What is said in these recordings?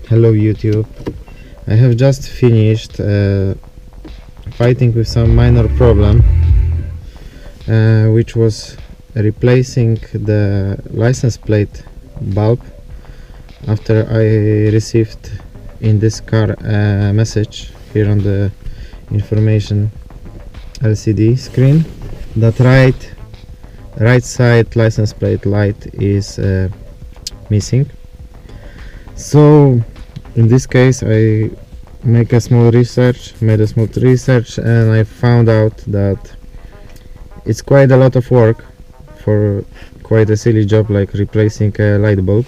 Hello YouTube, I have just finished fighting with some minor problem, which was replacing the license plate bulb after I received in this car a message here on the information LCD screen that right side license plate light is missing. So in this case I made a small research and I found out that it's quite a lot of work for quite a silly job like replacing a light bulb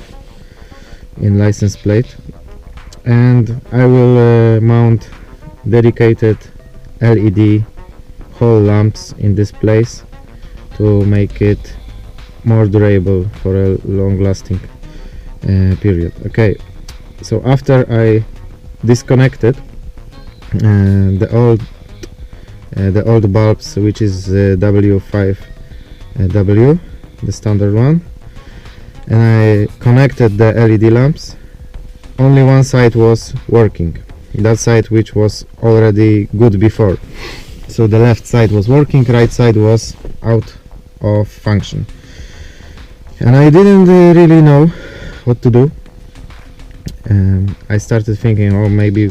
in license plate, and I will mount dedicated LED hall lamps in this place to make it more durable for a long lasting period. Okay, so after I disconnected the old bulbs, which is W204, the standard one, and I connected the LED lamps, only one side was working, that side which was already good before. So the left side was working, right side was out of function, and I didn't really know what to do. I started thinking, oh, maybe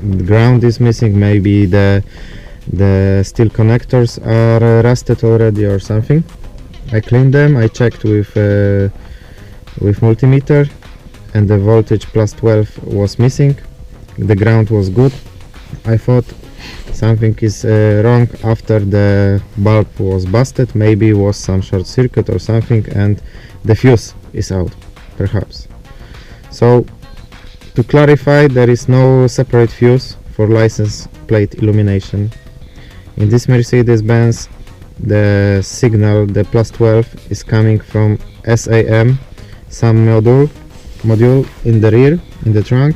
the ground is missing, maybe the steel connectors are rusted already or something. I cleaned them, I checked with multimeter, and the voltage plus 12 was missing. The ground was good. I thought something is wrong after the bulb was busted, maybe it was some short circuit or something and the fuse is out, perhaps. So to clarify, there is no separate fuse for license plate illumination. In this Mercedes-Benz, the signal, the plus 12, is coming from SAM, some module in the rear, in the trunk,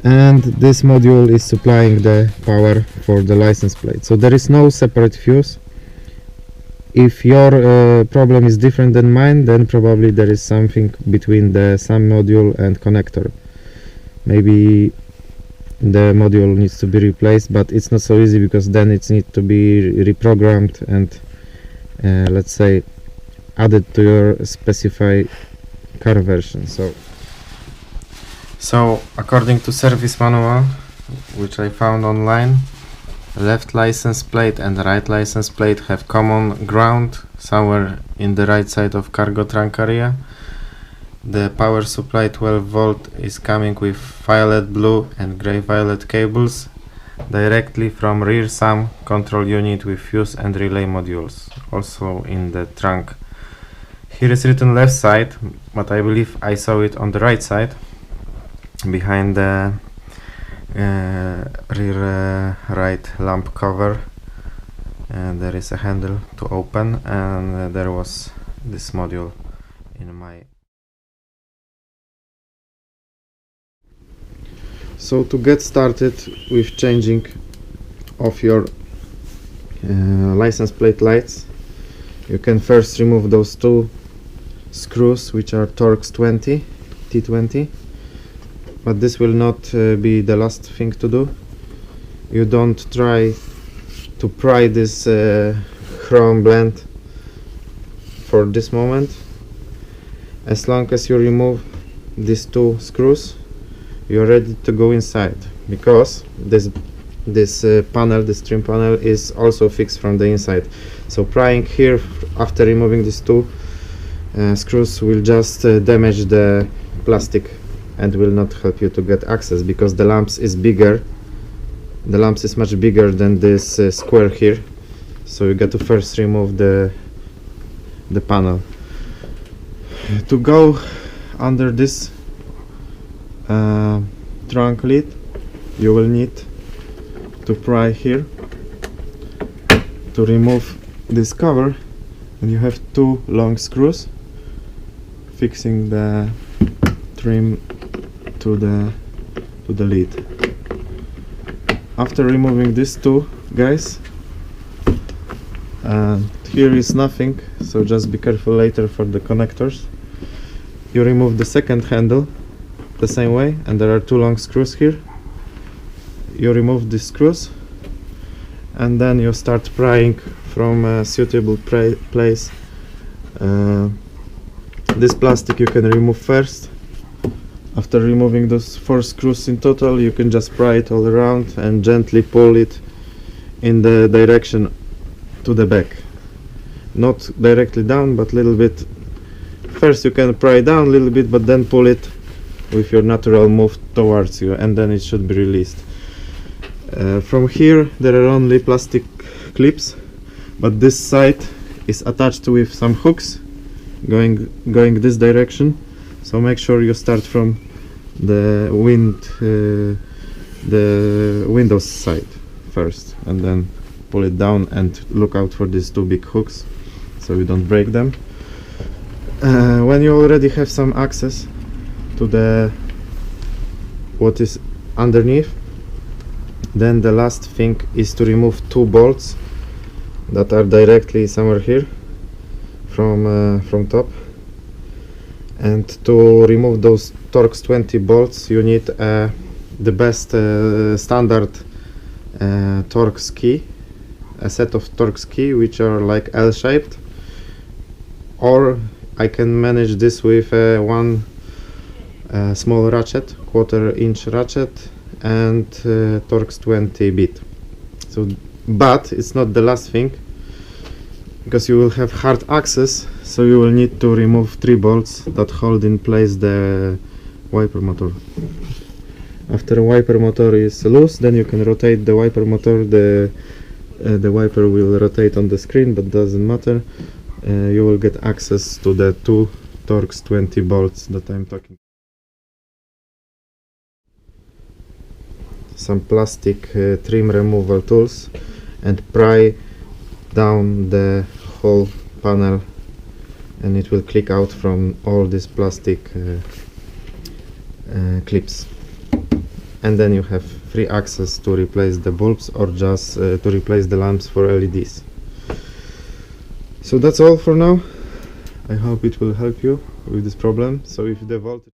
and this module is supplying the power for the license plate. So there is no separate fuse. If your problem is different than mine, then probably there is something between the SAM module and connector. Maybe the module needs to be replaced, but it's not so easy because then it needs to be reprogrammed and let's say added to your specified car version. So according to service manual, which I found online, left license plate and right license plate have common ground somewhere in the right side of cargo trunk area. The power supply 12 volt is coming with violet blue and gray violet cables directly from rear SAM control unit with fuse and relay modules, also in the trunk. Here is written left side, but I believe I saw it on the right side, behind the rear right lamp cover, and there is a handle to open, and there was this module in my. So to get started with changing of your license plate lights, you can first remove those two screws, which are Torx T20, but this will not be the last thing to do. You don't try to pry this chrome blend for this moment. As long as you remove these two screws, you're ready to go inside, because this panel, this trim panel, is also fixed from the inside. So prying here after removing these two screws will just damage the plastic and will not help you to get access, because the lamps is bigger. The lamps is much bigger than this square here, so you got to first remove the panel. To go under this trunk lid, you will need to pry here to remove this cover, and you have two long screws fixing the trim to the lid. After removing these two guys, Here is nothing, so just be careful later for the connectors. You remove the second handle the same way, and there are two long screws here. You remove the screws, and then you start prying from a suitable place. This plastic you can remove first. After removing those 4 screws in total, you can just pry it all around and gently pull it in the direction to the back. Not directly down, but a little bit. First you can pry down a little bit, but then pull it with your natural move towards you, and then it should be released. From here there are only plastic clips, but this side is attached with some hooks going this direction. So make sure you start from the windows side first, and then pull it down, and look out for these 2 big hooks so you don't break them. When you already have some access to what is underneath, then the last thing is to remove 2 bolts that are directly somewhere here from top. And to remove those Torx 20 bolts, you need the best standard Torx key, a set of Torx key which are like L-shaped, or I can manage this with one small ratchet, 1/4 inch ratchet, and Torx 20 bit. So, but it's not the last thing, because you will have hard access, so you will need to remove 3 bolts that hold in place the wiper motor. After the wiper motor is loose, then you can rotate the wiper motor. The wiper will rotate on the screen, but doesn't matter. You will get access to the 2 Torx 20 bolts that I'm talking. Some plastic trim removal tools, and pry down the whole panel, and it will click out from all these plastic clips, and then you have free access to replace the bulbs, or just to replace the lamps for LEDs. So that's all for now. I hope it will help you with this problem. So if the voltage